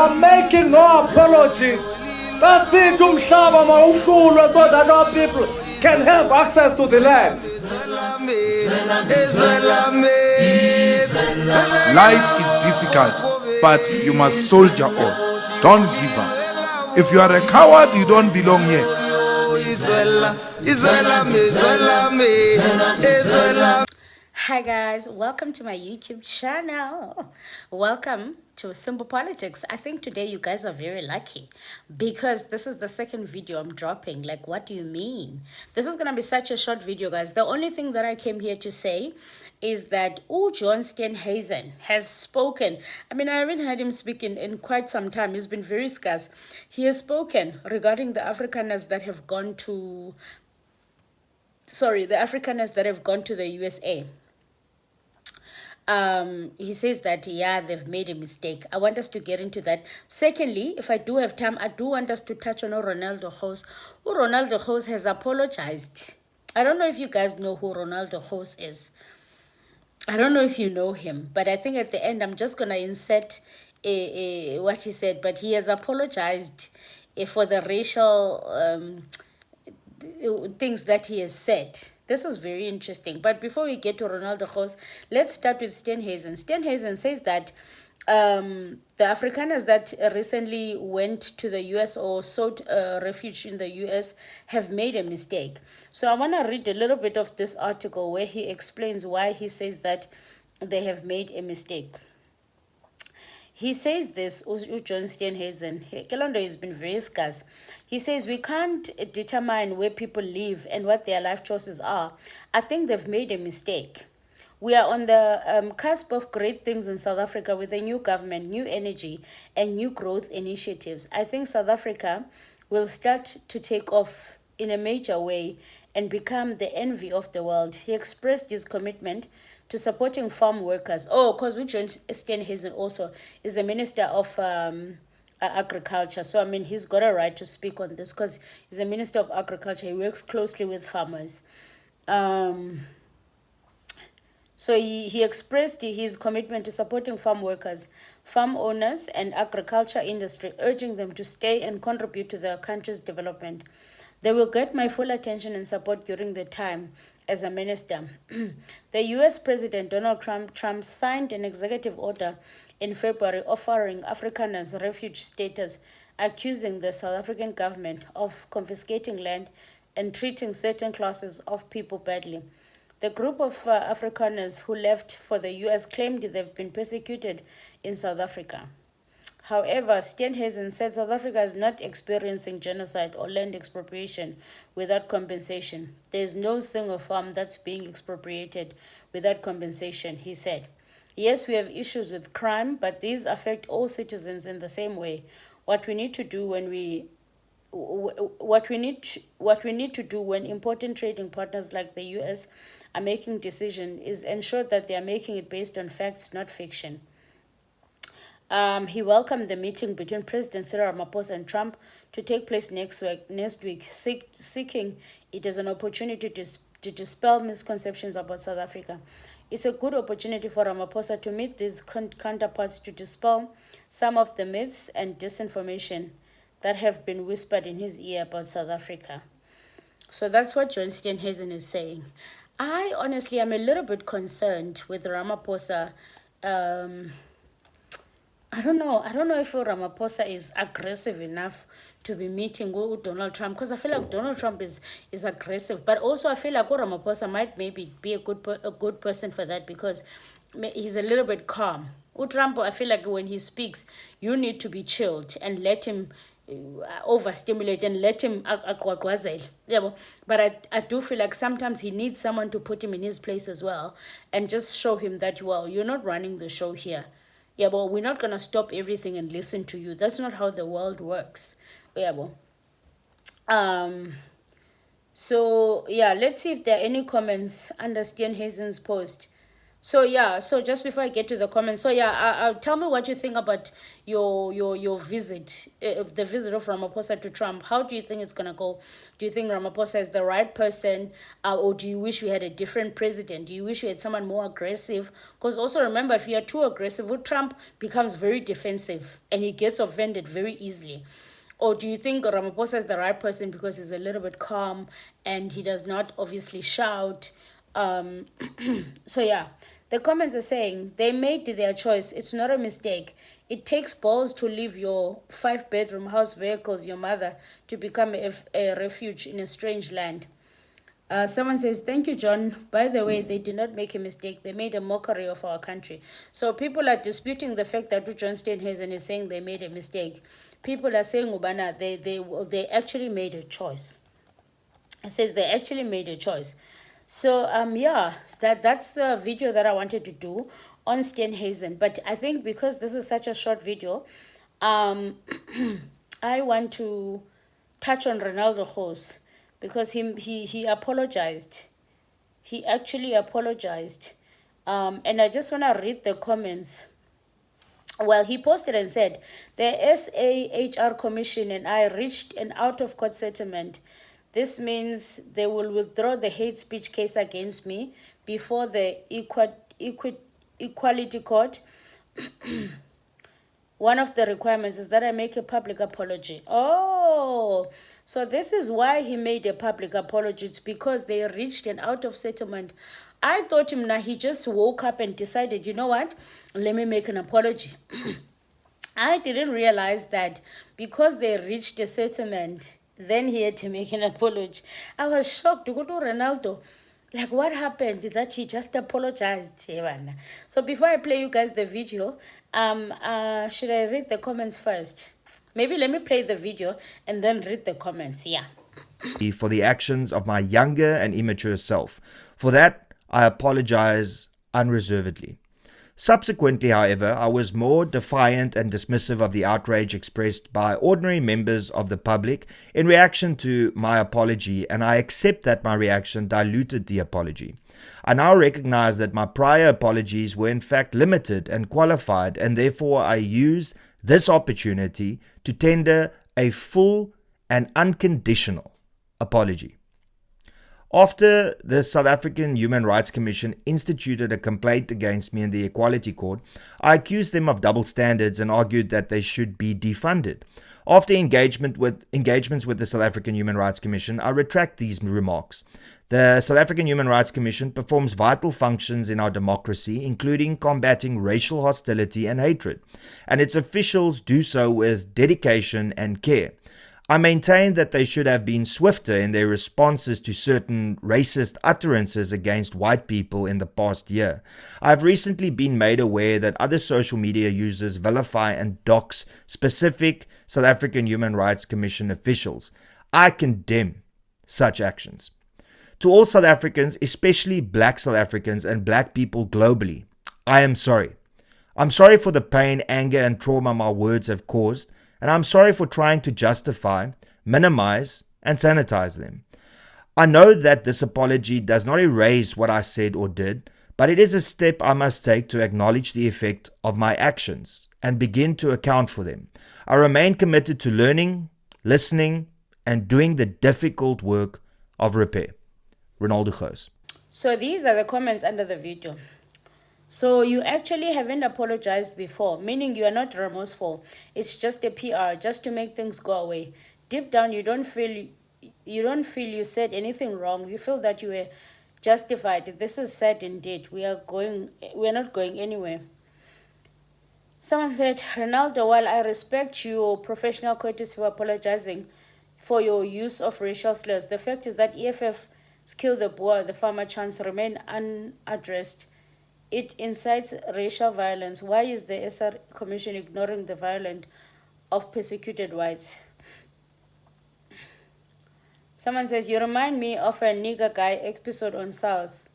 I'm making no apologies. That's it, umhlaba mawuhlulwe so that our people can have access to the land. Life is difficult, but you must soldier on. Don't give up. If you are a coward, you don't belong here. Hi guys, welcome to my YouTube channel. Welcome to Simple Politics. I think today you guys are very lucky because this is the second video I'm dropping. Like, what do you mean? This is gonna be such a short video, guys. The only thing that I came here to say is that John Steenhuisen has spoken. I mean, I haven't heard him speak in quite some time. He's been very scarce. He has spoken regarding the Afrikaners that have gone to the USA. He says that, yeah, they've made a mistake. I want us to get into that. Secondly, if I do have time, I do want us to touch on Ronaldo Gouws. Ronaldo Gouws has apologized. I don't know if you guys know who Ronaldo Gouws is. I don't know if you know him, but I think at the end, I'm just going to insert what he said. But he has apologized for the racial things that he has said. This is very interesting. But before we get to Ronaldo Gouws, let's start with Steenhuisen. Steenhuisen says that the Afrikaners that recently went to the US or sought refuge in the US have made a mistake. So I want to read a little bit of this article where he explains why he says that they have made a mistake. He says this, John Steenhuisen, Kelando has been very scarce. He says, we can't determine where people live and what their life choices are. I think they've made a mistake. We are on the cusp of great things in South Africa with a new government, new energy, and new growth initiatives. I think South Africa will start to take off in a major way and become the envy of the world. He expressed his commitment to supporting farm workers. Oh, because John Steenhuisen also is the Minister of Agriculture. So, I mean, he's got a right to speak on this because he's a Minister of Agriculture. He works closely with farmers. So he expressed his commitment to supporting farm workers, farm owners, and agriculture industry, urging them to stay and contribute to their country's development. They will get my full attention and support during the time as a minister. The US President Donald Trump signed an executive order in February offering Afrikaners refuge status, accusing the South African government of confiscating land and treating certain classes of people badly. The group of Afrikaners who left for the US claimed they've been persecuted in South Africa. However, Steenhuisen said South Africa is not experiencing genocide or land expropriation without compensation. There is no single farm that's being expropriated without compensation, he said. Yes, we have issues with crime, but these affect all citizens in the same way. What we need to do when important trading partners like the US are making decisions is ensure that they are making it based on facts, not fiction. He welcomed the meeting between President Cyril Ramaphosa and Trump to take place next week, seeking it as an opportunity to dispel misconceptions about South Africa. It's a good opportunity for Ramaphosa to meet these counterparts to dispel some of the myths and disinformation that have been whispered in his ear about South Africa. So that's what John Steenhuisen is saying. I honestly am a little bit concerned with Ramaphosa. I don't know if Ramaphosa is aggressive enough to be meeting with Donald Trump, because I feel like Donald Trump is aggressive, but also I feel like Ramaphosa might maybe be a good person for that because he's a little bit calm. Trump, I feel like when he speaks, you need to be chilled and let him overstimulate and let him but I do feel like sometimes he needs someone to put him in his place as well and just show him that, well, you're not running the show here. Yeah, but we're not going to stop everything and listen to you. That's not how the world works. Yeah, so, yeah, let's see if there are any comments under Steenhuisen's post. So yeah, so just before I get to the comments, so yeah, tell me what you think about your visit, the visit of Ramaphosa to Trump. How do you think it's gonna go? Do you think Ramaphosa is the right person, or do you wish we had a different president? Do you wish we had someone more aggressive? Because also remember, if you are too aggressive, Trump becomes very defensive and he gets offended very easily. Or do you think Ramaphosa is the right person because he's a little bit calm and he does not obviously shout? Um, so yeah, the comments are saying they made their choice. It's not a mistake. It takes balls to leave your 5-bedroom house vehicles, your mother, to become a refuge in a strange land. Someone says, thank you, John. By the way, they did not make a mistake. They made a mockery of our country. So people are disputing the fact that John Steenhuisen is saying they made a mistake. People are saying, Ubana, they actually made a choice. It says they actually made a choice. So yeah, that's the video that I wanted to do on Steenhuisen. But I think because this is such a short video, I want to touch on Renaldo Gouws because he apologized. He actually apologized. And I just want to read the comments. Well, he posted and said, the SAHR Commission and I reached an out-of-court settlement. This means they will withdraw the hate speech case against me before the Equality Court. One of the requirements is that I make a public apology. Oh, so this is why he made a public apology. It's because they reached an out of settlement. I thought he just woke up and decided, you know what? Let me make an apology. I didn't realize that because they reached a settlement, then he had to make an apology. I was shocked to go to Ronaldo. Like, what happened? That he just apologized. So before I play you guys the video, should I read the comments first? Maybe let me play the video and then read the comments. Yeah. For the actions of my younger and immature self. For that, I apologize unreservedly. Subsequently, however, I was more defiant and dismissive of the outrage expressed by ordinary members of the public in reaction to my apology, and I accept that my reaction diluted the apology. I now recognize that my prior apologies were in fact limited and qualified, and therefore I use this opportunity to tender a full and unconditional apology. After the South African Human Rights Commission instituted a complaint against me in the Equality Court, I accused them of double standards and argued that they should be defunded. After engagements with the South African Human Rights Commission, I retract these remarks. The South African Human Rights Commission performs vital functions in our democracy, including combating racial hostility and hatred, and its officials do so with dedication and care. I maintain that they should have been swifter in their responses to certain racist utterances against white people in the past year. I have recently been made aware that other social media users vilify and dox specific South African Human Rights Commission officials. I condemn such actions. To all South Africans, especially black South Africans and black people globally, I am sorry. I'm sorry for the pain, anger, and trauma my words have caused. And I'm sorry for trying to justify, minimize, and sanitize them. I know that this apology does not erase what I said or did, but it is a step I must take to acknowledge the effect of my actions and begin to account for them. I remain committed to learning, listening, and doing the difficult work of repair. Renaldo Gouws. So these are the comments under the video. So you actually haven't apologized before, meaning you are not remorseful. It's just a PR, just to make things go away. Deep down, you don't feel you said anything wrong. You feel that you were justified. This is sad indeed. We are not going anywhere. Someone said, Ronaldo, while I respect your professional courtesy for apologizing for your use of racial slurs, the fact is that EFF Kill the Boer, the farmer chants remain unaddressed. It incites racial violence. Why is the SR Commission ignoring the violence of persecuted whites? Someone says, you remind me of a nigger guy episode on South.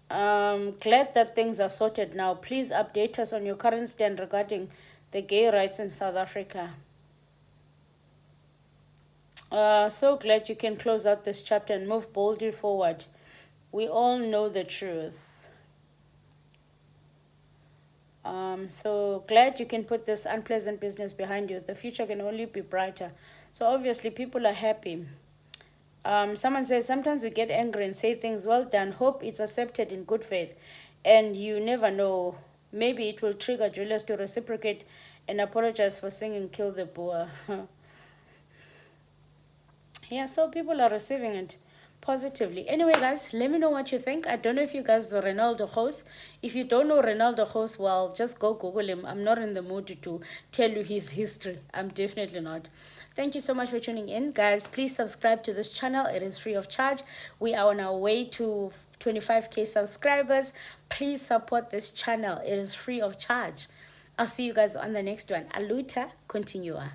Glad that things are sorted now. Please update us on your current stand regarding the gay rights in South Africa. So glad you can close out this chapter and move boldly forward. We all know the truth. So glad you can put this unpleasant business behind you. The future can only be brighter. So obviously people are happy. Someone says sometimes we get angry and say things, well done, hope it's accepted in good faith. And you never know, maybe it will trigger Julius to reciprocate and apologize for singing Kill the Boer. Yeah, so people are receiving it positively. Anyway, guys, let me know what you think. I don't know if you guys know Renaldo Gouws. If you don't know Renaldo Gouws, well, just go Google him. I'm not in the mood to tell you his history. I'm definitely not. Thank you so much for tuning in, guys. Please subscribe to this channel. It is free of charge. We are on our way to 25k subscribers. Please support this channel. It is free of charge. I'll see you guys on the next one. Aluta continua.